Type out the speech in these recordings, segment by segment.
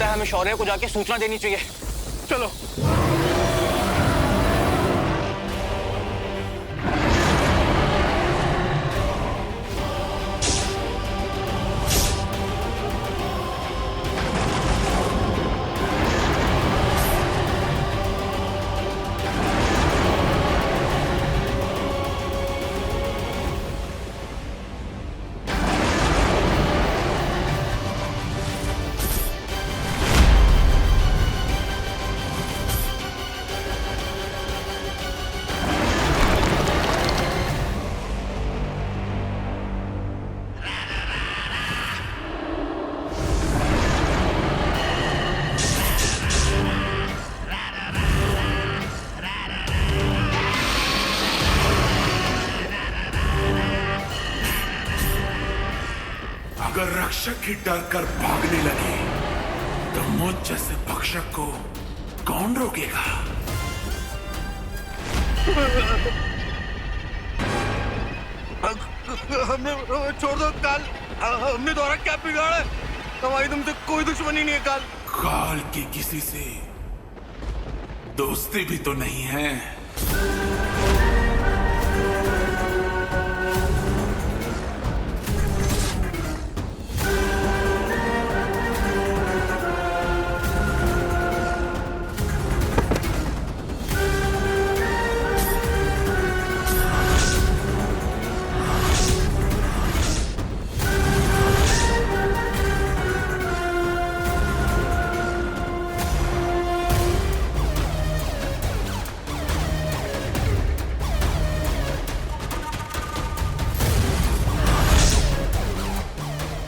है हमें शौर्य को जाके सूचना देनी चाहिए। चलो। अगर रक्षक ही डर कर भागने लगे तो मुझ जैसे भक्षक को कौन रोकेगा? हमने छोड़ दो काल, हमने द्वारा क्या बिगाड़ा है? हमारी तुमसे कोई दुश्मनी नहीं है काल। काल की किसी से दोस्ती भी तो नहीं है।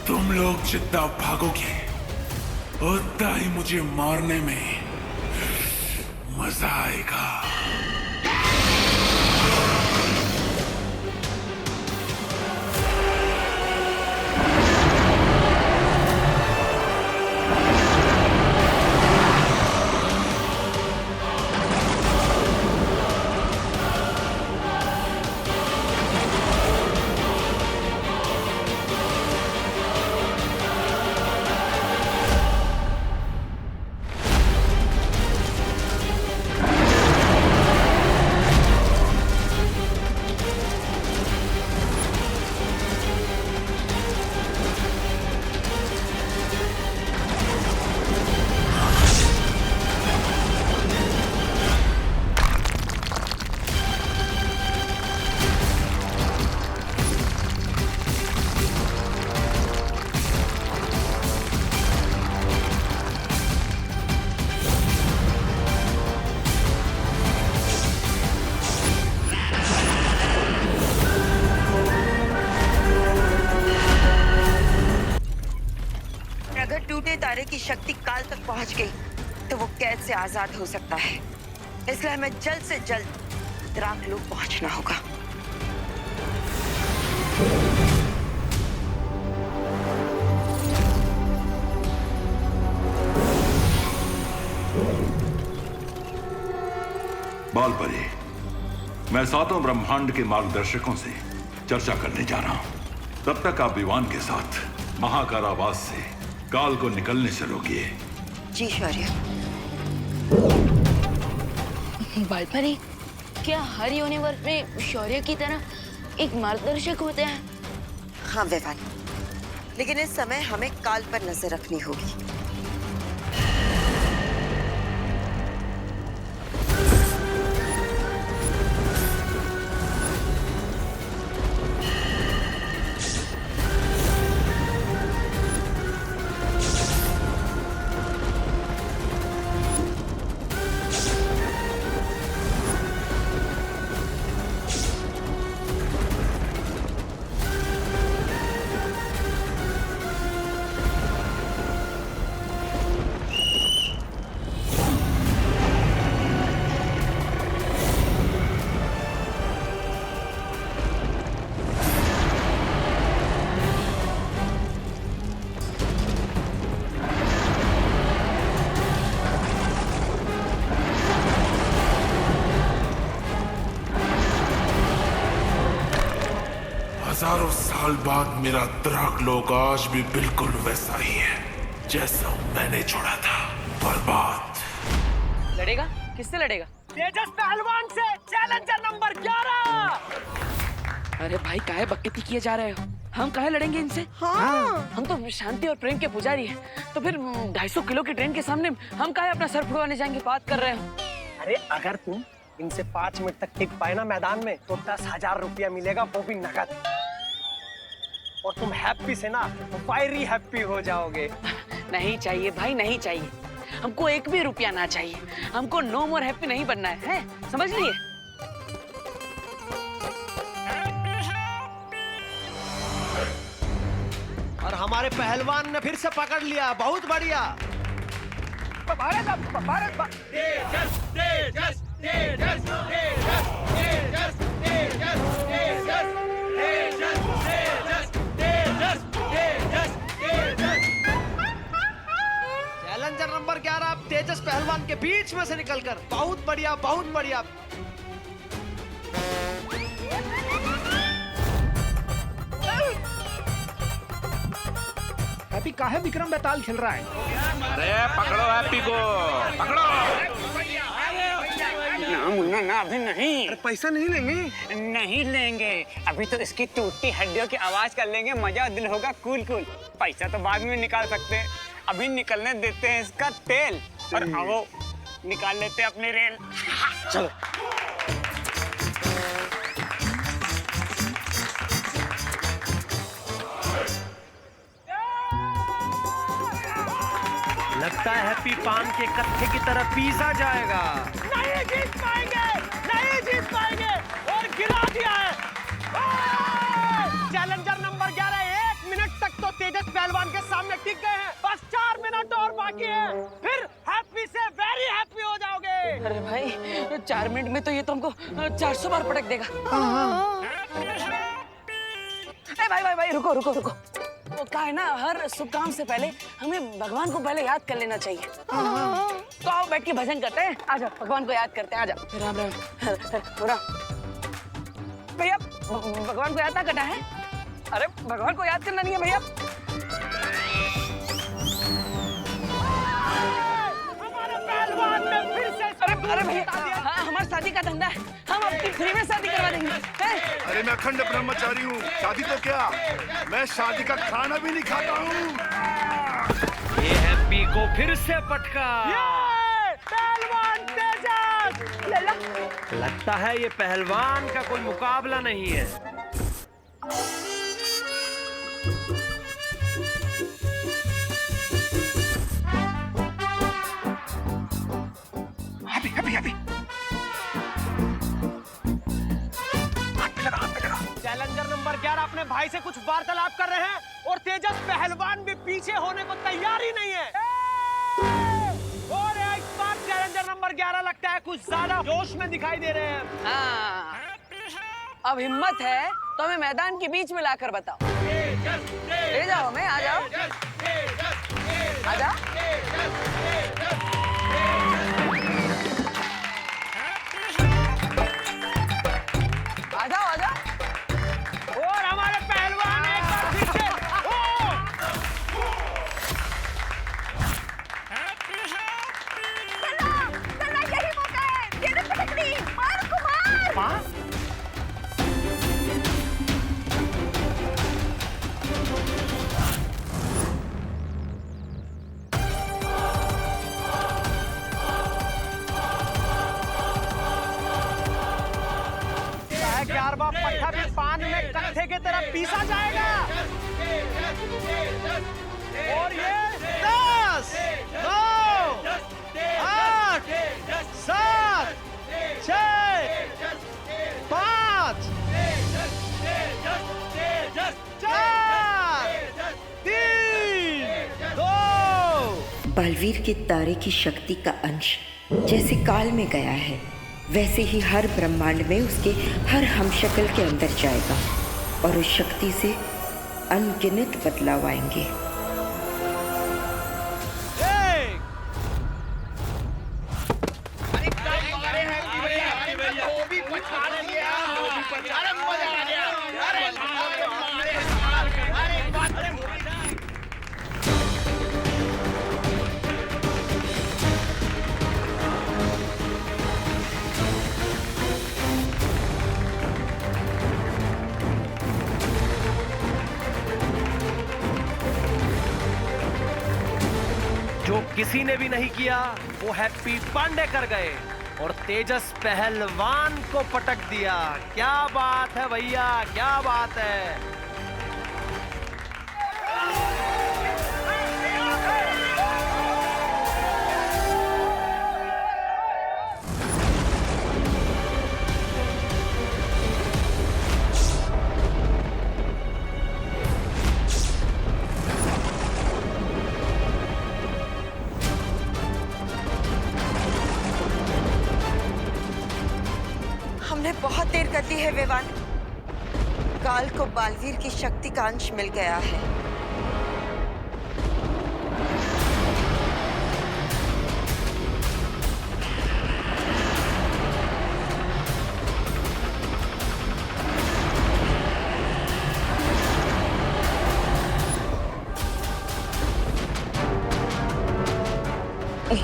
तुम लोग जितना भागोगे उतना ही मुझे मारने में मजा आएगा। टूटे तारे की शक्ति काल तक पहुंच गई तो वो कैद से आजाद हो सकता है, इसलिए हमें जल्द से जल्द द्राकलोक पहुंचना होगा। बालपरी, मैं सातों ब्रह्मांड के मार्गदर्शकों से चर्चा करने जा रहा हूं। तब तक आप विवान के साथ महाकारावास से काल को निकलने से रोकिए। जी शौर्य। बालपरी, क्या हर यूनिवर्स में शौर्य की तरह एक मार्गदर्शक होते हैं? हाँ विवान, लेकिन इस समय हमें काल पर नजर रखनी होगी। हजारों साल बाद मेरा द्राकलोक आज भी बिल्कुल वैसा ही है जैसा मैंने छोड़ा था, बर्बाद। लड़ेगा? किससे लड़ेगा? तेजस पहलवान से, चैलेंजर नंबर 11। अरे भाई काहे बकती किए जा रहे हो? हम काहे लड़ेंगे इनसे? हाँ। हम तो शांति और प्रेम के पुजारी हैं। तो फिर 250 किलो की ट्रेन के सामने हम काहे अपना सर फुड़वाने जाएंगे? बात कर रहे हो। अरे अगर तुम इनसे 5 मिनट तक टिक पाए ना मैदान में तो 10,000 रुपया मिलेगा, वो भी नगद। और तुम हैप्पी से ना फायरी हैप्पी हो जाओगे। नहीं चाहिए भाई, नहीं चाहिए। हमको 1 भी रुपया ना चाहिए। हमको नो मोर हैप्पी नहीं बनना है, समझ लिए? और हमारे पहलवान ने फिर से पकड़ लिया, बहुत बढ़िया। चैलेंजर नंबर 11 तेजस पहलवान के बीच में से निकलकर, बहुत बढ़िया, बहुत बढ़िया। हैप्पी काहे विक्रम बेताल खेल रहा है? अरे पकड़ो हैप्पी को, पकड़ो। ना मुन्ना ना, अभी नहीं। अरे पैसा नहीं लेंगे? नहीं लेंगे, अभी तो इसकी टूटती हड्डियों की आवाज कर लेंगे, मजा दिल होगा कूल कूल। पैसा तो बाद में निकाल सकते हैं, अभी निकलने देते हैं इसका तेल। और आओ निकाल लेते हैं अपनी रेल। चलो। लगता है हैप्पी पान के कत्थे की तरह पीसा जाएगा। नहीं जीत पाएंगे, नहीं जीत पाएंगे, और गिरा दिया है। चैलेंजर नंबर 11 1 मिनट तक तो तेजस पहलवान के सामने टिक गए हैं, बस 4 मिनट और बाकी है, फिर हैप्पी से वेरी हैप्पी हो जाओगे। अरे भाई 4 मिनट में तो ये तो हमको 400 बार पटक देगा। भाई रुको रुको रुको। वो क्या है ना, हर शुभ काम से पहले हमें भगवान को पहले याद कर लेना चाहिए। तो आओ बैठ के भजन करते हैं, आ जाओ भगवान को याद करते हैं, आ जाओ। राम राम। भैया भगवान को याद ना करना है? अरे भगवान को याद करना नहीं है भैया। हमारे पहलवान ने फिर से अरे भैया हाँ, हमारी शादी का धंधा है, हम आपकी फ्री में शादी करवा देंगे। अरे मैं अखंड ब्रह्मचारी हूँ, शादी तो क्या, मैं शादी का खाना भी नहीं खाता हूँ। ये हैप्पी को फिर से पटका। पहलवान तेजस। लगता है ये पहलवान का कोई मुकाबला नहीं है। चैलेंजर नंबर 11 अपने भाई से कुछ वार्तालाप कर रहे हैं, और तेजस पहलवान भी पीछे होने को तैयार ही नहीं है। और इस बार चैलेंजर नंबर 11 लगता है कुछ ज्यादा जोश में दिखाई दे रहे हैं। हाँ, अब हिम्मत है तो हमें मैदान के बीच में लाकर बताओ। ले जाओ हमें, आ जाओ, आ जाओ। आ जाओ, आ जाओ। और हमारे पहलवान एक बार फिर से यही मौका है, तेरे पटकनी, मार कुमार। पट्टा भी पान में कत्थे की तरह पीसा जाएगा। और ये 10, 9, 8, 7, 6, 5, 4, 3, 2। बलवीर के तारे की शक्ति का अंश जैसे काल में गया है, वैसे ही हर ब्रह्मांड में उसके हर हमशक्ल के अंदर जाएगा और उस शक्ति से अनगिनत बदलाव आएंगे। जो किसी ने भी नहीं किया वो हैप्पी पांडे कर गए और तेजस पहलवान को पटक दिया। क्या बात है भैया, क्या बात है। हमने बहुत देर कर दी है विवान। काल को बालवीर की शक्ति का अंश मिल गया है।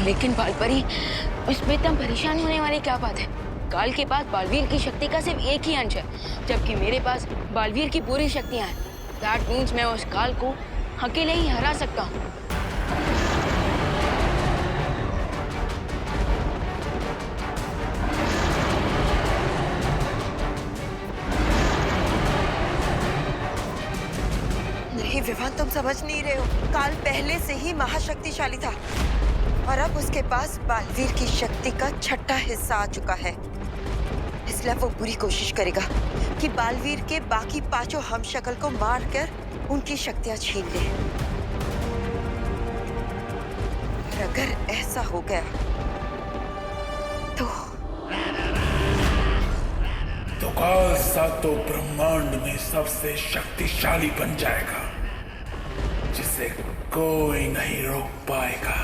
लेकिन बालपरी, उसमें इतना परेशान होने वाली क्या बात है? काल के पास बालवीर की शक्ति का सिर्फ एक ही अंश है, जबकि मेरे पास बालवीर की पूरी शक्तियां हैं। दैट मीन्स मैं उस काल को अकेले ही हरा सकता हूँ। नहीं विवान, तुम समझ नहीं रहे हो। काल पहले से ही महाशक्तिशाली था और अब उसके पास बालवीर की शक्ति का छठा हिस्सा आ चुका है। इसलिए वो पूरी कोशिश करेगा कि बालवीर के बाकी पांचों हमशक्ल को मारकर उनकी शक्तियां छीन ले। और अगर ऐसा हो गया तो काल सातों ब्रह्मांड में सबसे शक्तिशाली बन जाएगा, जिसे कोई नहीं रोक पाएगा।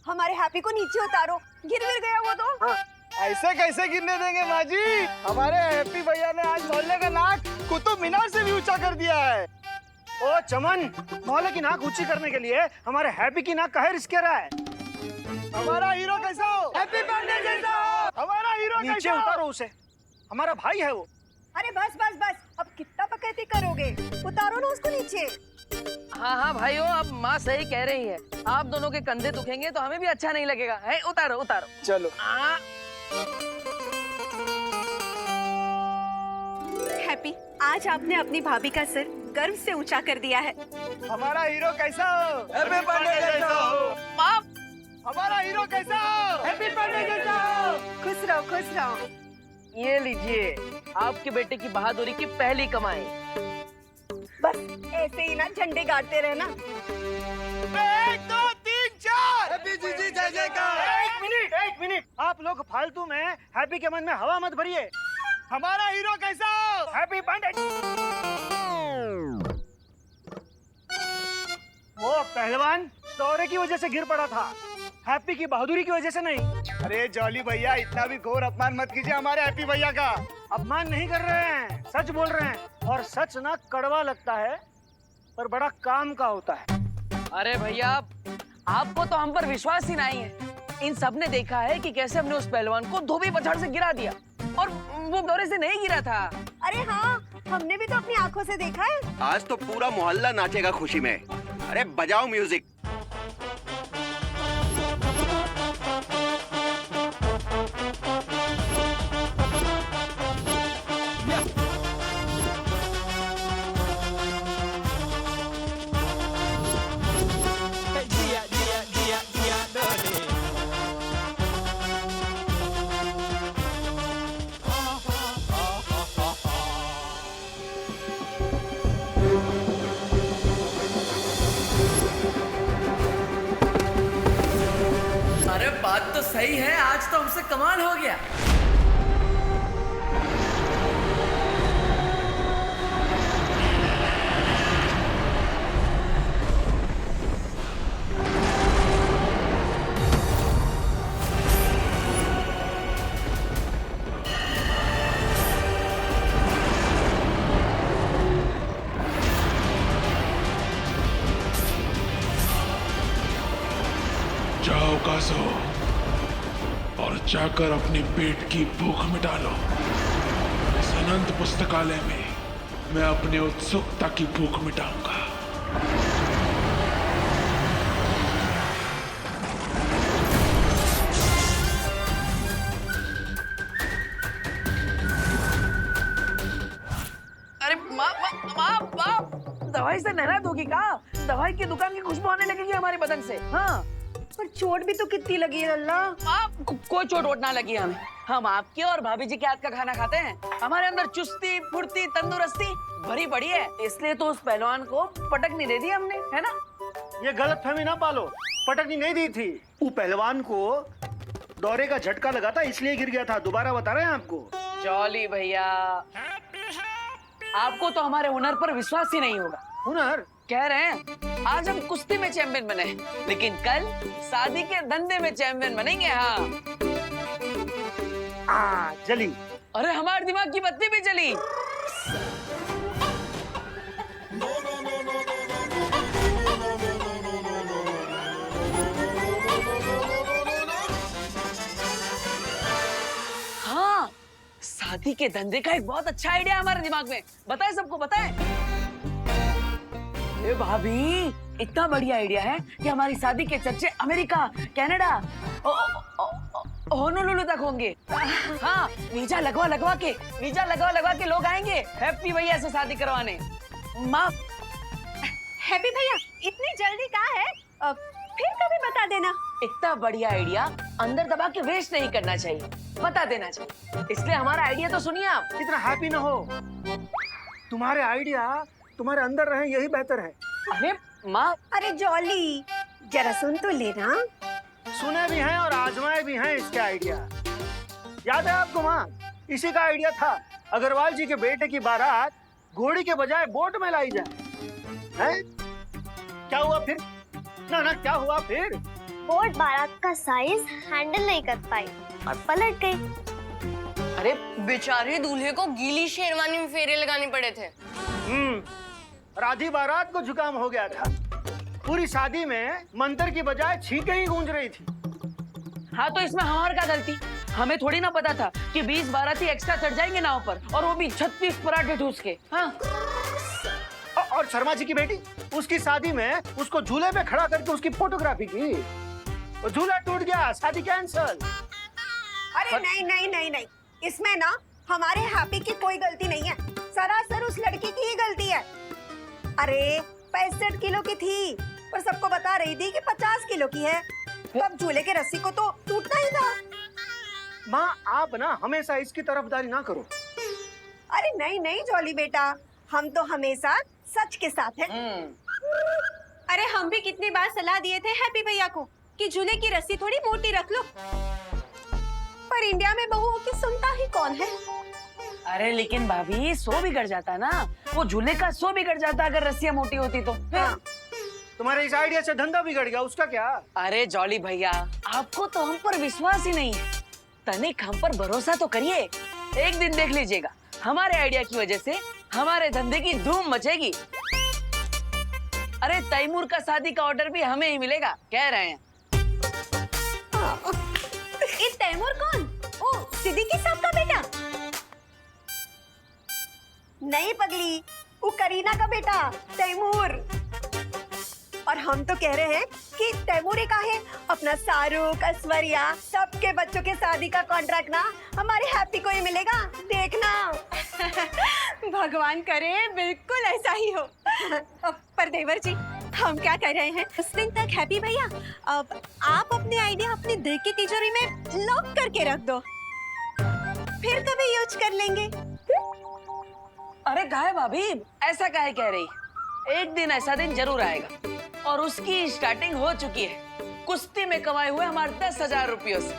हमारे हैप्पी को नीचे उतारो, गिर गया वो तो। ऐसे कैसे गिरने देंगे माँ जी? हमारे हैप्पी भैया ने आज मोहल्ले का नाक कुतुब मीनार से भी ऊंचा कर दिया है। ओ चमन, मोहल्ले की नाक ऊंची करने के लिए हमारे हैप्पी की नाक काहे रिस्क रहा है? हमारा हीरो कैसा हो? हैप्पी पांडे जैसा हो। हमारा हीरो नीचे उतारो उसे, हमारा भाई है वो। अरे बस बस बस, अब कितना बकैती करोगे? उतारो ना उसको नीचे। हाँ हाँ भाइयों, अब माँ सही कह रही है। आप दोनों के कंधे दुखेंगे तो हमें भी अच्छा नहीं लगेगा। है, उतारो उतारो। चलो। हैप्पी, आज आपने अपनी भाभी का सिर गर्व से ऊंचा कर दिया है। हमारा हीरो कैसा हो? हैप्पी पांडे जैसा हो। हमारा हीरो कैसा हो? हैप्पी पांडे जैसा हो। खुश रहो, खुश रहो। ये लीजिए आपके बेटे की बहादुरी की पहली कमाई। बस ऐसे ही ना झंडे गाड़ते रहना। 1 2 3 4 हैप्पी जीजी जय जयकार। एक मिनट, आप लोग फालतू में हैप्पी के मन में हवा मत भरिए। हमारा हीरो कैसा हो? हैप्पी पांडे। वो पहलवान दौरे की वजह से गिर पड़ा था, हैप्पी की बहादुरी की वजह से नहीं। अरे जॉली भैया, इतना भी घोर अपमान मत कीजिए हमारे हैप्पी भैया का। अपमान नहीं कर रहे हैं, सच बोल रहे हैं। और सच ना कड़वा लगता है पर बड़ा काम का होता है। अरे भैया, आपको तो हम पर विश्वास ही नहीं है। इन सब ने देखा है कि कैसे हमने उस पहलवान को धोबी पछाड़ से गिरा दिया और वो दौरे से नहीं गिरा था। अरे हाँ, हमने भी तो अपनी आंखों से देखा है। आज तो पूरा मोहल्ला नाचेगा खुशी में। अरे बजाओ म्यूजिक। बात तो सही है, आज तो हमसे कमाल हो गया। जाओ कासो और जाकर अपने पेट की भूख मिटा लो। इस अनंत पुस्तकालय में मैं अपनी उत्सुकता की भूख मिटाऊंगा। अरे माँ माँ माँ माँ, दवाई से नहरा दोगी का? दवाई की दुकान की खुशबू आने लगेगी हमारे बदन से। हाँ, पर चोट भी तो कितनी लगी है अल्लाह। माँ कोई चोट वोट ना लगी हमें। हम आपके और भाभी जी के हाथ का खाना खाते हैं। हमारे अंदर चुस्ती फुर्ती तंदुरुस्ती भरी पड़ी है, इसलिए तो उस पहलवान को पटकनी दे दी हमने, है ना? ये गलत फहमी ना पालो, पटकनी नहीं दी थी। वो पहलवान को दौरे का झटका लगा था इसलिए गिर गया था। दोबारा बता रहे हैं आपको। जॉली भैया, आपको तो हमारे हुनर पर विश्वास ही नहीं होगा। हुनर? कह रहे हैं आज हम कुश्ती में चैंपियन बने, लेकिन कल शादी के धंधे में चैंपियन बनेंगे। हाँ जली। अरे हमारे दिमाग की बत्ती भी जली। हाँ, शादी के धंधे का एक बहुत अच्छा आइडिया है हमारे दिमाग में। बताए सबको बताए। ए भाभी, इतना बढ़िया आइडिया है कि हमारी शादी के चर्चे अमेरिका, कनाडा, होनोलुलु तक होंगे। हाँ, वीजा लगवा के लोग आएंगे हैप्पी भैया से शादी करवाने। माँ, हैप्पी भैया इतनी जल्दी कहाँ है? फिर कभी बता देना। इतना बढ़िया आइडिया अंदर दबा के वेस्ट नहीं करना चाहिए, बता देना चाहिए। इसलिए हमारा आइडिया तो सुनिए आप। इतना हैप्पी ना हो, तुम्हारे आइडिया तुम्हारे अंदर रहे यही बेहतर है। अरे माँ, अरे जॉली जरा सुन तो लेना। सुने भी हैं और आजमाए भी हैं इसके आइडिया। याद है आपको माँ, इसी का आइडिया था अग्रवाल जी के बेटे की बारात घोड़ी के बजाय बोट में लाई जाए। हैं? क्या हुआ फिर? ना क्या हुआ फिर? बोट बारात का साइज हैंडल नहीं कर पाई और पलट गई। अरे बेचारे दूल्हे को गीली शेरवानी में फेरे लगाने पड़े थे। राधी बारात को जुकाम हो गया था। पूरी शादी में मंत्र की बजाय छींकें ही गूंज रही थी। हाँ, तो इसमें हमारी क्या गलती? हमें थोड़ी ना पता था कि 20 बाराती एक्स्ट्रा चढ़ जाएंगे नाव पर, और वो भी 36 पराठे ठूस के। हाँ। और शर्मा जी की बेटी, उसकी शादी में उसको झूले पे खड़ा करके उसकी फोटोग्राफी की। वो झूला टूट गया, शादी कैंसल। अरे नहीं, इसमें ना हमारे हैप्पी की कोई गलती नहीं है, सरासर उस लड़की की ही गलती है। अरे 65 किलो की थी, पर सबको बता रही थी कि 50 किलो की है। तब झूले के रस्सी को तो टूटना ही था। माँ, आप ना हमेशा इसकी तरफदारी ना करो। अरे नहीं जॉली बेटा, हम तो हमेशा सच के साथ हैं। अरे हम भी कितनी बार सलाह दिए थे हैप्पी भैया को कि झूले की रस्सी थोड़ी मोटी रख लो, पर इंडिया में बहुओं की सुनता ही कौन है। अरे लेकिन भाभी, सो बिगड़ जाता ना, वो झूले का सो बिगड़ जाता अगर रस्सियाँ मोटी होती तो। हाँ। तुम्हारे इस आइडिया से धंधा बिगड़ गया, उसका क्या? अरे जॉली भैया, आपको तो हम पर विश्वास ही नहीं है। तनिक हम पर भरोसा तो करिए, एक दिन देख लीजिएगा हमारे आइडिया की वजह से हमारे धंधे की धूम मचेगी। अरे तैमूर का शादी का ऑर्डर भी हमें ही मिलेगा, कह रहे हैं। ये तैमूर कौन? ओ, सिद्दीकी साहब का बेटा? नहीं पगली, वो करीना का बेटा तैमूर। और हम तो कह रहे हैं कि तैमूर का है अपना शाहरुख, ऐश्वर्या, सबके बच्चों के शादी का कॉन्ट्रैक्ट ना हमारे हैप्पी को ही मिलेगा, देखना। भगवान करे बिल्कुल ऐसा ही हो। पर देवर जी, हम क्या कर रहे हैं, उस दिन तक हैप्पी भैया अब आप अपने आइडिया अपने दिल की तिजोरी में लॉक करके रख दो, फिर कभी यूज कर लेंगे। अरे काहे भाभी, ऐसा काहे कह रही? एक दिन ऐसा दिन जरूर आएगा, और उसकी स्टार्टिंग हो चुकी है कुश्ती में कमाए हुए हमारे 10,000 रुपयों से।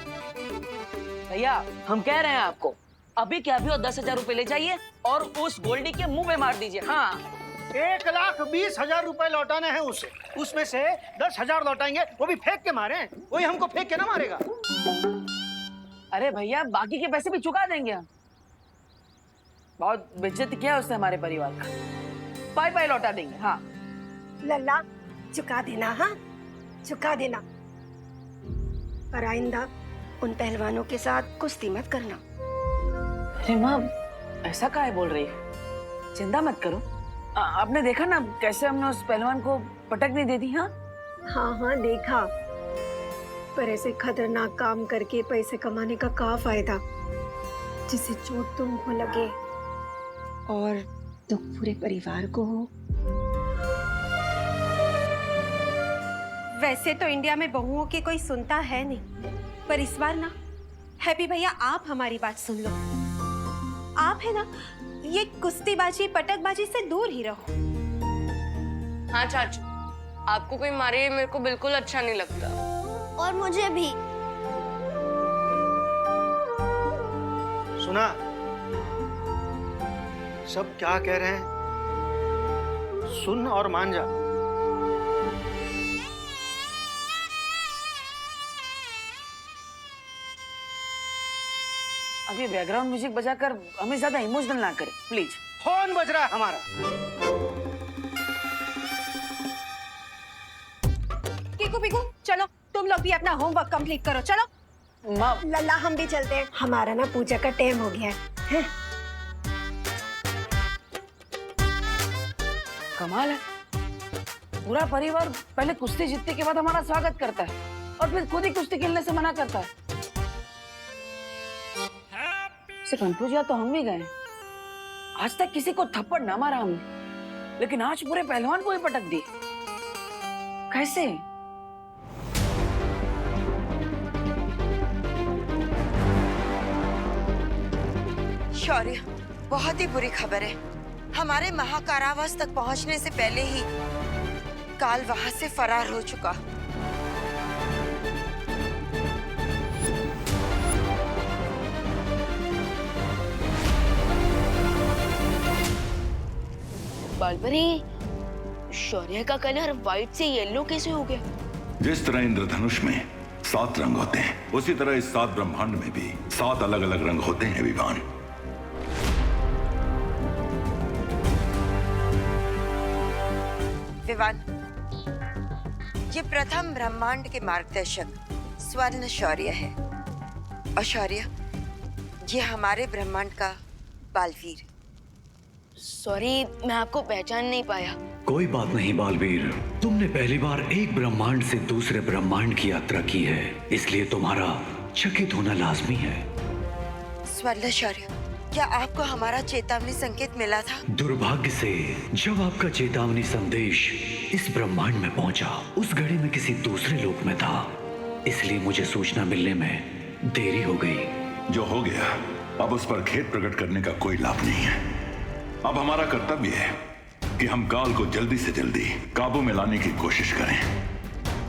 भैया, हम कह रहे हैं आपको, अभी क्या अभी 10,000 रुपए ले जाइए और उस गोल्डी के मुंह पे मार दीजिए। हाँ, 1,20,000 रुपए लौटाने हैं उसे, उसमें से 10,000 लौटाएंगे, वो भी फेंक के मारे। वही हमको फेंक के ना मारेगा। अरे भैया, बाकी के पैसे भी चुका देंगे हम। बहुत बेइज्जती किया उसने हमारे परिवार का, पाई लौटा देंगे। हाँ लल्ला, चुका देना। हाँ, चुका देना। और आइंदा उन पहलवानों के साथ कुश्ती मत करना। अरे माँ, ऐसा काहे बोल रही है? चिंता मत करो। आपने देखा ना कैसे हमने उस पहलवान को पटक नहीं दे दी। हाँ हाँ देखा, पर ऐसे खतरनाक काम करके पैसे कमाने का क्या फायदा, जिससे चोट तुमको लगे और दुख पूरे परिवार को हो। वैसे तो इंडिया में बहुओं की कोई सुनता है नहीं, पर इस बार ना हैप्पी भैया आप हमारी बात सुन लो। आप है ना ये कुश्तीबाजी पटकबाजी से दूर ही रहो। हाँ चाचू, आपको कोई मारे मेरे को बिल्कुल अच्छा नहीं लगता। और मुझे भी। सुना सब क्या कह रहे हैं, सुन और मान जा। अब ये बैकग्राउंड म्यूजिक बजाकर हमें ज्यादा इमोशनल ना करें प्लीज। फोन बज रहा है हमारा। कीकू पीकू चलो, तुम लोग भी अपना होमवर्क कंप्लीट करो। चलो माँ, लल्ला हम भी चलते हैं, हमारा ना पूजा का टाइम हो गया है। कमाल है, पूरा परिवार पहले कुश्ती जीतने के बाद हमारा स्वागत करता है और फिर खुद ही कुश्ती खेलने से मना करता है। इसे कंफ्यूज या तो हम भी गए। आज तक किसी को थप्पड़ ना मारा हमने, लेकिन आज पूरे पहलवान को ही पटक दी। कैसे? शौर्य, बहुत ही बुरी खबर है। हमारे महाकारावास तक पहुंचने से पहले ही काल वहां से फरार हो चुका। बालपरी, शौर्य का कलर व्हाइट से येलो कैसे हो गया? जिस तरह इंद्रधनुष में 7 रंग होते हैं, उसी तरह इस 7 ब्रह्मांड में भी 7 अलग अलग रंग होते हैं विवान। विवान, ये प्रथम ब्रह्मांड के मार्गदर्शक स्वर्ण शौर्य है। और शौर्य, ये हमारे ब्रह्मांड का बालवीर। सॉरी, मैं आपको पहचान नहीं पाया। कोई बात नहीं बालवीर, तुमने पहली बार एक ब्रह्मांड से दूसरे ब्रह्मांड की यात्रा की है, इसलिए तुम्हारा चकित होना लाजमी है। स्वर्ण शौर्य, क्या आपको हमारा चेतावनी संकेत मिला था? दुर्भाग्य से जब आपका चेतावनी संदेश इस ब्रह्मांड में पहुंचा, उस घड़ी में किसी दूसरे लोक में था, इसलिए मुझे सूचना मिलने में देरी हो गई। जो हो गया, अब उस पर खेद प्रकट करने का कोई लाभ नहीं है। अब हमारा कर्तव्य है कि हम काल को जल्दी से जल्दी काबू में लाने की कोशिश करें।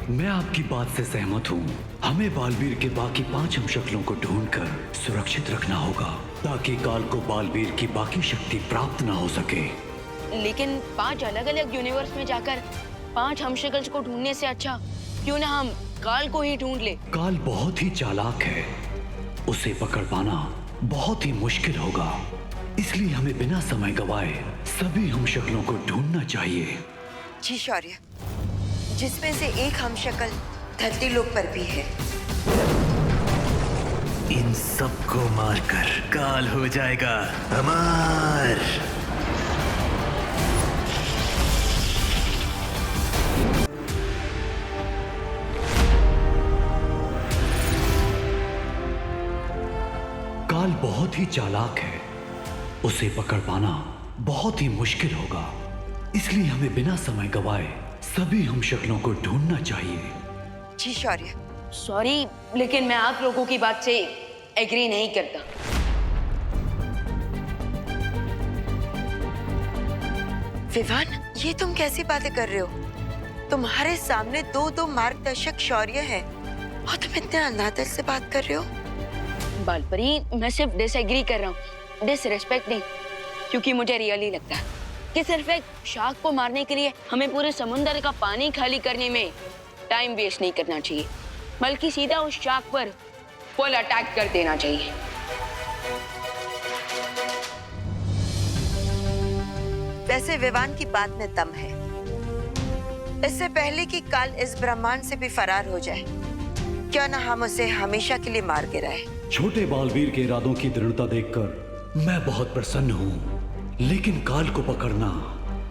मैं आपकी बात से सहमत हूँ। हमें बालवीर के बाकी 5 हमशक्लों को ढूंढकर सुरक्षित रखना होगा, ताकि काल को बालवीर की बाकी शक्ति प्राप्त ना हो सके। लेकिन 5 अलग अलग यूनिवर्स में जाकर 5 हमशक्ल्स को ढूंढने से अच्छा क्यों ना हम काल को ही ढूंढ ले। काल बहुत ही चालाक है, उसे पकड़ पाना बहुत ही मुश्किल होगा, इसलिए हमें बिना समय गवाए सभी हमशक्लों को ढूंढना चाहिए। जी शौर्य, जिसमें से एक हमशक्ल धरती लोक पर भी है। इन सबको मारकर काल हो जाएगा हमार। काल बहुत ही चालाक है, उसे पकड़ पाना बहुत ही मुश्किल होगा, इसलिए हमें बिना समय गवाए सभी हमशक्लों को ढूंढना चाहिए। जी शौर्य। सॉरी, लेकिन मैं आप लोगों की बात से एग्री नहीं करता। विवान, ये तुम कैसी बातें कर रहे हो? तुम्हारे सामने 2 मार्गदर्शक शौर्य है और तुम इतने अनादर से बात कर रहे हो। बालपरी, मैं सिर्फ डिसएग्री कर रहा हूँ, डिसरिस्पेक्ट नहीं, क्योंकि मुझे रियली लगता है कि सिर्फ एक शार्क को मारने के लिए हमें पूरे समुद्र का पानी खाली करने में टाइम वेस्ट नहीं करना चाहिए, बल्कि सीधा उस शार्क पर फुल अटैक कर देना चाहिए। वैसे विवान की बात में दम है। इससे पहले कि काल इस ब्रह्मांड से भी फरार हो जाए, क्यों ना हम उसे हमेशा के लिए मार गिराए। छोटे बालवीर के इरादों की दृढ़ता देखकर मैं बहुत प्रसन्न हूँ, लेकिन काल को पकड़ना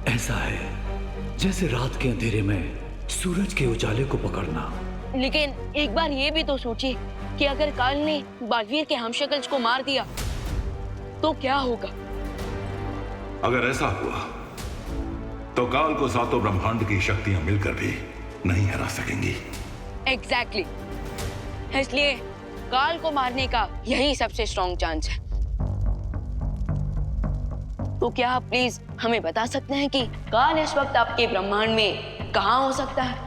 ऐसा है जैसे रात के अंधेरे में सूरज के उजाले को पकड़ना। लेकिन एक बार ये भी तो सोचिए कि अगर काल ने बालवीर के हमशक्ल को मार दिया तो क्या होगा? अगर ऐसा हुआ तो काल को सातों ब्रह्मांड की शक्तियां मिलकर भी नहीं हरा सकेंगी। एग्जैक्टली। इसलिए काल को मारने का यही सबसे स्ट्रॉन्ग चांस है। तो क्या आप प्लीज हमें बता सकते हैं कि काल इस वक्त आपके ब्रह्मांड में कहां हो सकता है?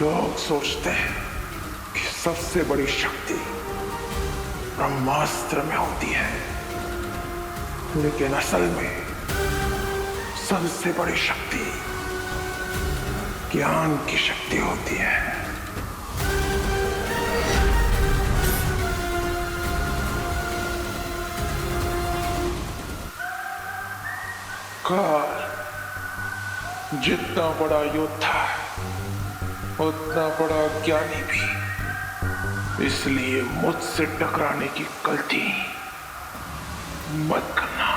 लोग सोचते हैं कि सबसे बड़ी शक्ति ब्रह्मास्त्र में होती है, लेकिन असल में सबसे बड़ी शक्ति ज्ञान की शक्ति होती है। काल जितना बड़ा योद्धा उतना बड़ा ज्ञानी भी, इसलिए मुझसे टकराने की गलती मत करना।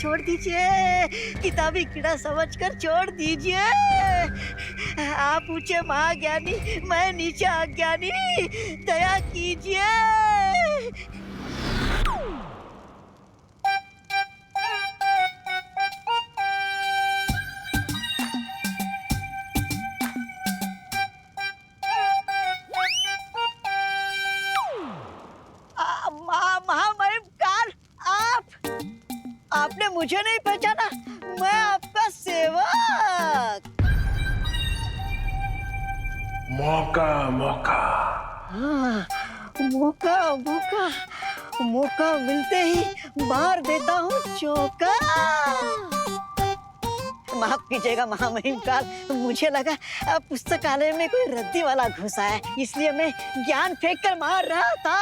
छोड़ दीजिए, किताबी कीड़ा समझकर छोड़ दीजिए। आप ऊंचे महाज्ञानी, मैं नीचे अज्ञानी, दया कीजिए। महामहिम काल, आपने मुझे नहीं पहचाना? मैं आपका सेवक। मौका मौका हाँ, मौका मौका मौका मिलते ही मार देता हूँ चौका। माफ कीजिएगा महामहिम काल, मुझे लगा पुस्तकालय में कोई रद्दी वाला घुसा है, इसलिए मैं ज्ञान फेंक कर मार रहा था।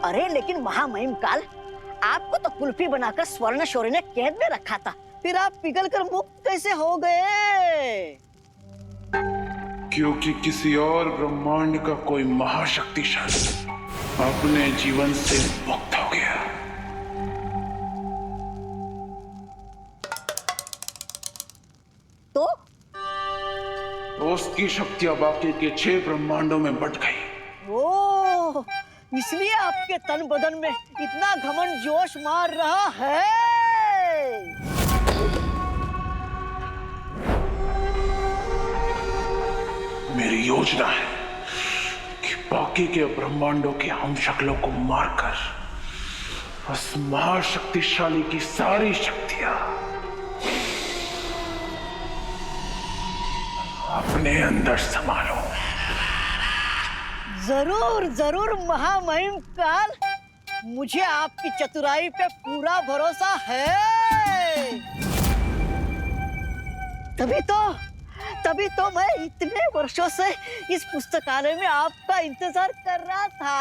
अरे लेकिन महामहिम काल, आपको तो कुल्फी बनाकर स्वर्ण शौर्य ने कैद में रखा था, फिर आप पिघलकर मुक्त कैसे हो गए? क्योंकि किसी और ब्रह्मांड का कोई महाशक्तिशाली अपने जीवन से मुक्त हो गया। तो उसकी शक्तियां बाकी के 6 ब्रह्मांडों में बट गई। ओह, इसलिए आपके तन बदन में इतना घमंड जोश मार रहा है। मेरी योजना है कि बाकी के ब्रह्मांडों के हम शक्लों को मारकर उस महाशक्तिशाली की सारी शक्तियां अपने अंदर संभालो। जरूर जरूर महामहिम काल, मुझे आपकी चतुराई पे पूरा भरोसा है। तभी तो मैं इतने वर्षों से इस पुस्तकालय में आपका इंतजार कर रहा था।